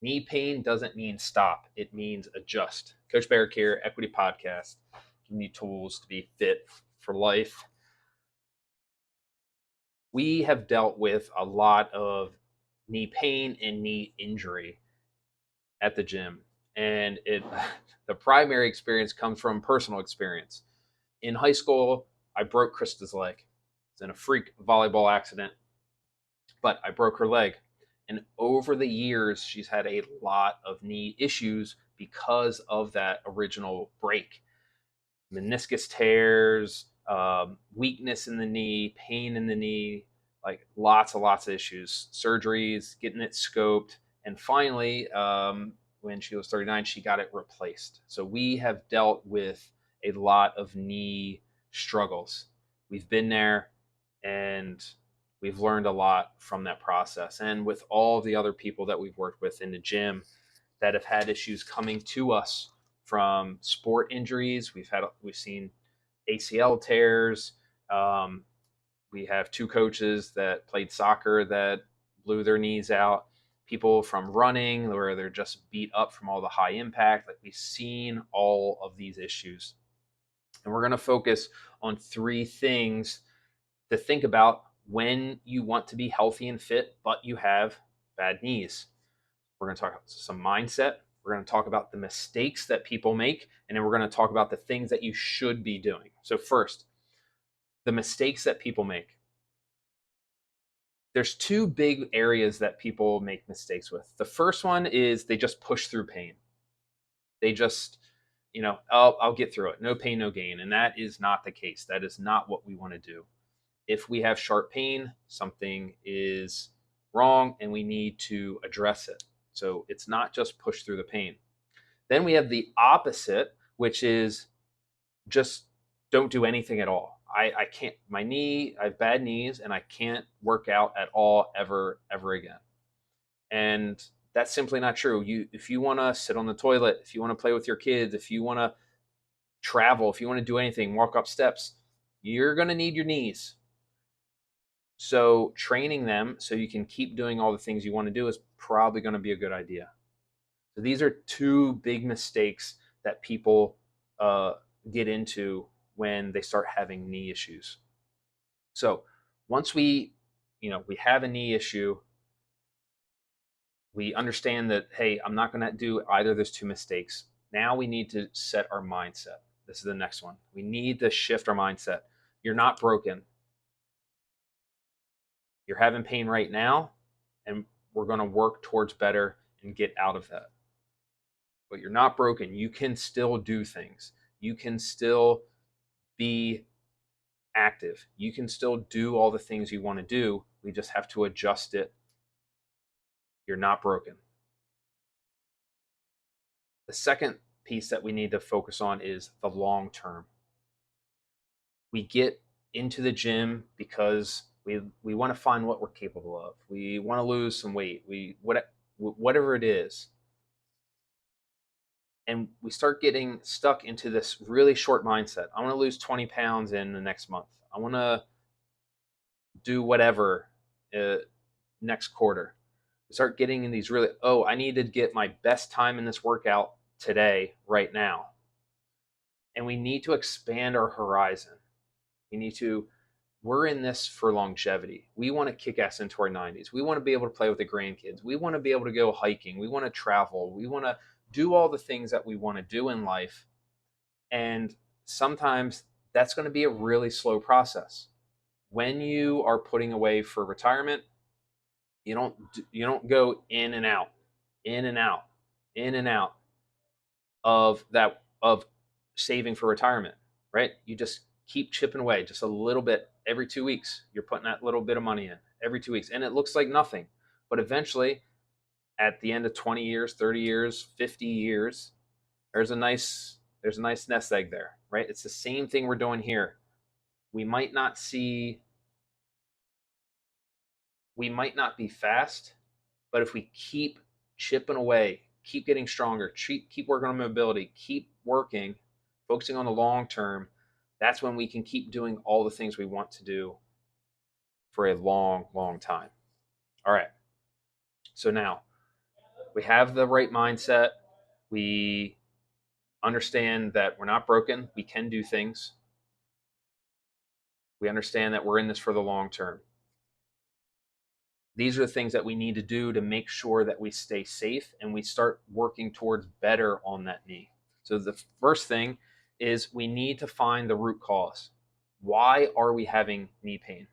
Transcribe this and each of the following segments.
Knee pain doesn't mean stop. It means adjust. Coach Barrick here, Equity Podcast, giving you tools to be fit for life. We have dealt with a lot of knee pain and knee injury at the gym. And the primary experience comes from personal experience. In high school, I broke Krista's leg. It's in a freak volleyball accident, but I broke her leg. And over the years, she's had a lot of knee issues because of that original break. Meniscus tears, weakness in the knee, pain in the knee, like lots and lots of issues, surgeries, getting it scoped. And finally, when she was 39, she got it replaced. So we have dealt with a lot of knee struggles. We've been there and we've learned a lot from that process. And with all the other people that we've worked with in the gym that have had issues coming to us from sport injuries, we've seen ACL tears. We have two coaches that played soccer that blew their knees out. People from running where they're just beat up from all the high impact. Like we've seen all of these issues. And we're going to focus on three things to think about when you want to be healthy and fit, but you have bad knees. We're going to talk about some mindset. We're going to talk about the mistakes that people make, and then we're going to talk about the things that you should be doing. So first, the mistakes that people make. There's two big areas that people make mistakes with. The first one is they just push through pain. They just, I'll get through it. No pain, no gain. And that is not the case. That is not what we want to do. If we have sharp pain, something is wrong and we need to address it. So it's not just push through the pain. Then we have the opposite, which is just don't do anything at all. I can't, I have bad knees and I can't work out at all ever again. And that's simply not true. If you want to sit on the toilet, if you want to play with your kids, if you want to travel, if you want to do anything, walk up steps, you're going to need your knees. So training them so you can keep doing all the things you want to do is probably going to be a good idea. So these are two big mistakes that people get into when they start having knee issues. So once we have a knee issue, we understand that, hey, I'm not going to do either of those two mistakes. Now we need to set our mindset. This is the next one. We need to shift our mindset. You're not broken. You're having pain right now, and we're going to work towards better and get out of that. But you're not broken. You can still do things. You can still be active. You can still do all the things you want to do. We just have to adjust it. You're not broken. The second piece that we need to focus on is the long term. We get into the gym because we want to find what we're capable of. We want to lose some weight. Whatever it is. And we start getting stuck into this really short mindset. I want to lose 20 pounds in the next month. I want to do whatever next quarter. We start getting in these really, I need to get my best time in this workout today, right now. And we need to expand our horizon. We're in this for longevity. We want to kick ass into our 90s. We want to be able to play with the grandkids. We want to be able to go hiking. We want to travel. We want to do all the things that we want to do in life. And sometimes that's going to be a really slow process. When you are putting away for retirement, you don't go in and out, in and out, in and out of saving for retirement, right? You just keep chipping away just a little bit every 2 weeks. You're putting that little bit of money in every 2 weeks, and it looks like nothing. But eventually, at the end of 20 years, 30 years, 50 years, there's a nice nest egg there, right? It's the same thing we're doing here. We might not be fast, but if we keep chipping away, keep getting stronger, keep working on mobility, keep working, focusing on the long term, that's when we can keep doing all the things we want to do for a long, long time. All right. So now, We have the right mindset. We understand that we're not broken. We can do things. We understand that we're in this for the long term. These are the things that we need to do to make sure that we stay safe and we start working towards better on that knee. So the first thing is we need to find the root cause. Why are we having knee pain?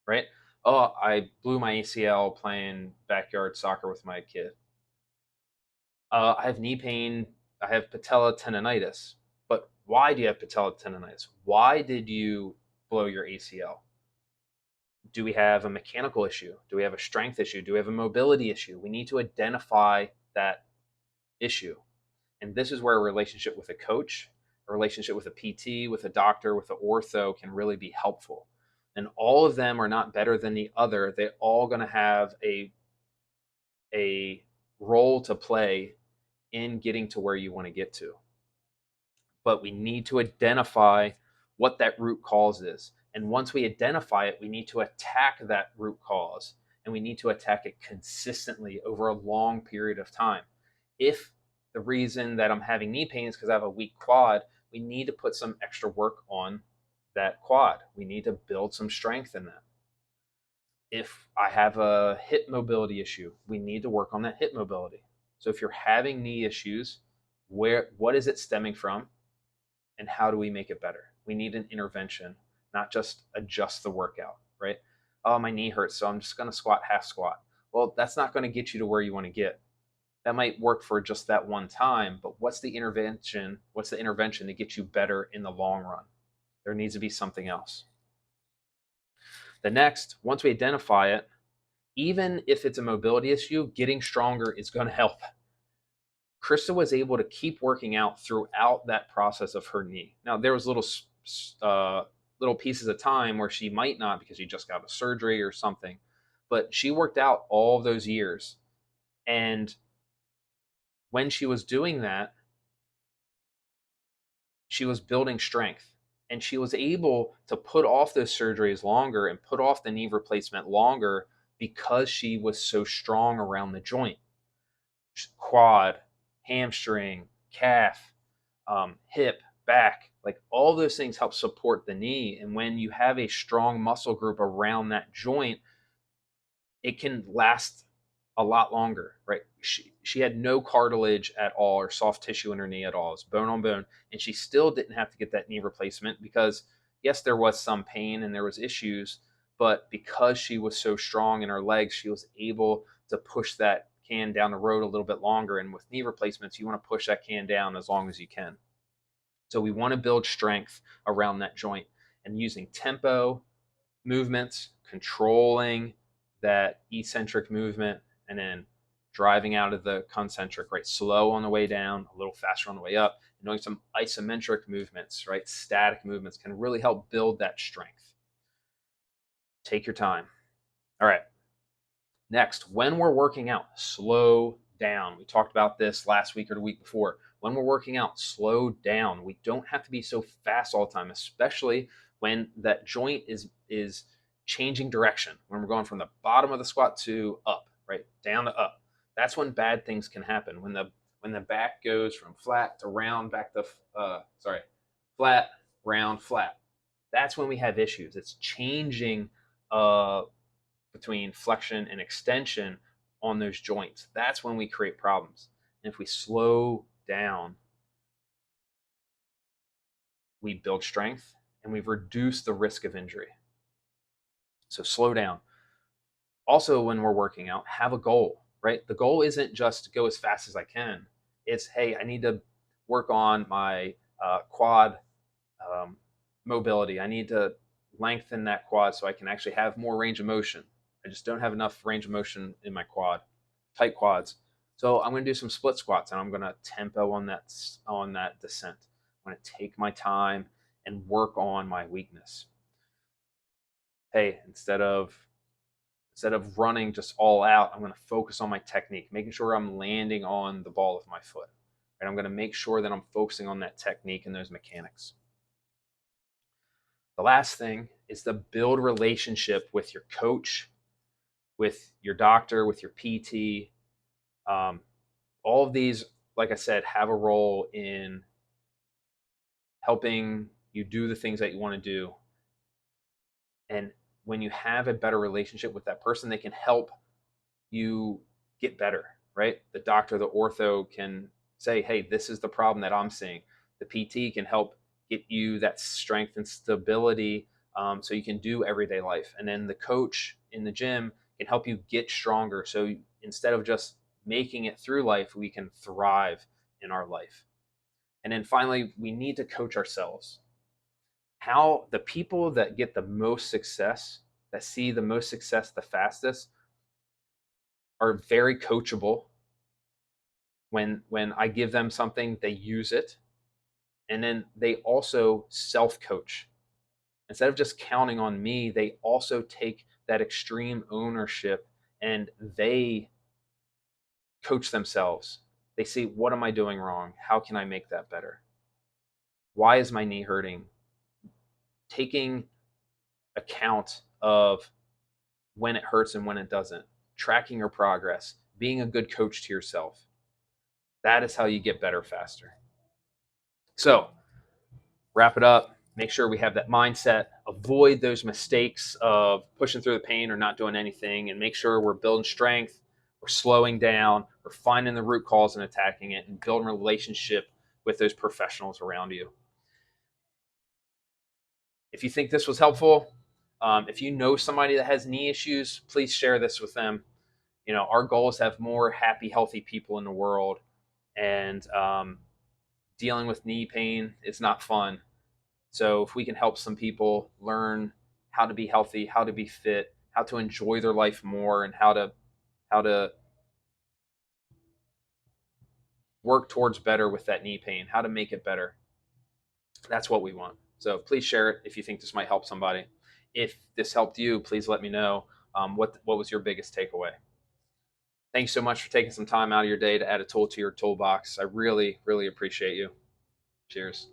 Right? Oh, I blew my ACL playing backyard soccer with my kid. I have knee pain. I have patella tendonitis. But why do you have patella tendonitis? Why did you blow your ACL? Do we have a mechanical issue? Do we have a strength issue? Do we have a mobility issue? We need to identify that issue. And this is where a relationship with a coach, a relationship with a PT, with a doctor, with an ortho can really be helpful. And all of them are not better than the other. They're all going to have a role to play in getting to where you want to get to. But we need to identify what that root cause is. And once we identify it, we need to attack that root cause, and we need to attack it consistently over a long period of time. If the reason that I'm having knee pain is because I have a weak quad, we need to put some extra work on that quad. We need to build some strength in that. If I have a hip mobility issue, we need to work on that hip mobility. So if you're having knee issues, what is it stemming from? And how do we make it better? We need an intervention, not just adjust the workout, right? Oh, my knee hurts, so I'm just going to squat half squat. Well, that's not going to get you to where you want to get. That might work for just that one time, but what's the intervention? What's the intervention to get you better in the long run? There needs to be something else. The next, once we identify it, even if it's a mobility issue, getting stronger is going to help. Krista was able to keep working out throughout that process of her knee. Now there was little pieces of time where she might not because she just got a surgery or something, but she worked out all of those years. And when she was doing that, she was building strength, and she was able to put off those surgeries longer and put off the knee replacement longer because she was so strong around the joint. Quad, hamstring, calf, hip, back, like all those things help support the knee. And when you have a strong muscle group around that joint, it can last a lot longer, right? She had no cartilage at all or soft tissue in her knee at all. It's bone on bone. And she still didn't have to get that knee replacement because, yes, there was some pain and there was issues, but because she was so strong in her legs, she was able to push that can down the road a little bit longer. And with knee replacements, you want to push that can down as long as you can. So we want to build strength around that joint, and using tempo movements, controlling that eccentric movement, and then driving out of the concentric, right? Slow on the way down, a little faster on the way up, and doing some isometric movements, right? Static movements can really help build that strength. Take your time. All right. Next, when we're working out, slow down. We talked about this last week or the week before. When we're working out, slow down. We don't have to be so fast all the time, especially when that joint is changing direction. When we're going from the bottom of the squat to up, right? Down to up. That's when bad things can happen. When the back goes from flat to round, back to flat, round, flat. That's when we have issues. It's changing between flexion and extension on those joints. That's when we create problems. And if we slow down, we build strength and we've reduced the risk of injury. So slow down. Also, when we're working out, have a goal, right? The goal isn't just to go as fast as I can. It's, hey, I need to work on my quad mobility. I need to lengthen that quad so I can actually have more range of motion. I just don't have enough range of motion in my quad, tight quads. So I'm going to do some split squats, and I'm going to tempo on that descent. I'm going to take my time and work on my weakness. Hey, instead of running just all out, I'm going to focus on my technique, making sure I'm landing on the ball of my foot. And I'm going to make sure that I'm focusing on that technique and those mechanics. The last thing is to build relationship with your coach, with your doctor, with your PT, Um, all of these, like I said, have a role in helping you do the things that you want to do. And when you have a better relationship with that person, they can help you get better, right? The doctor, the ortho can say, hey, this is the problem that I'm seeing. The PT can help get you that strength and stability, so you can do everyday life. And then the coach in the gym can help you get stronger. So instead of just making it through life, we can thrive in our life. And then finally, we need to coach ourselves. How the people that get the most success, that see the most success the fastest, are very coachable. When I give them something, they use it, and then they also self coach. Instead of just counting on me, they also take that extreme ownership and they coach themselves. They see, what am I doing wrong? How can I make that better? Why is my knee hurting? Taking account of when it hurts and when it doesn't, tracking your progress, being a good coach to yourself. That is how you get better faster. So, wrap it up. Make sure we have that mindset. Avoid those mistakes of pushing through the pain or not doing anything, and make sure we're building strength, we're slowing down, we're finding the root cause and attacking it, and building a relationship with those professionals around you. If you think this was helpful, if you know somebody that has knee issues, please share this with them. Our goal is to have more happy, healthy people in the world, and dealing with knee pain is not fun. So if we can help some people learn how to be healthy, how to be fit, how to enjoy their life more, and how to work towards better with that knee pain, how to make it better, that's what we want. So please share it if you think this might help somebody. If this helped you, please let me know, what was your biggest takeaway. Thanks so much for taking some time out of your day to add a tool to your toolbox. I really, really appreciate you. Cheers.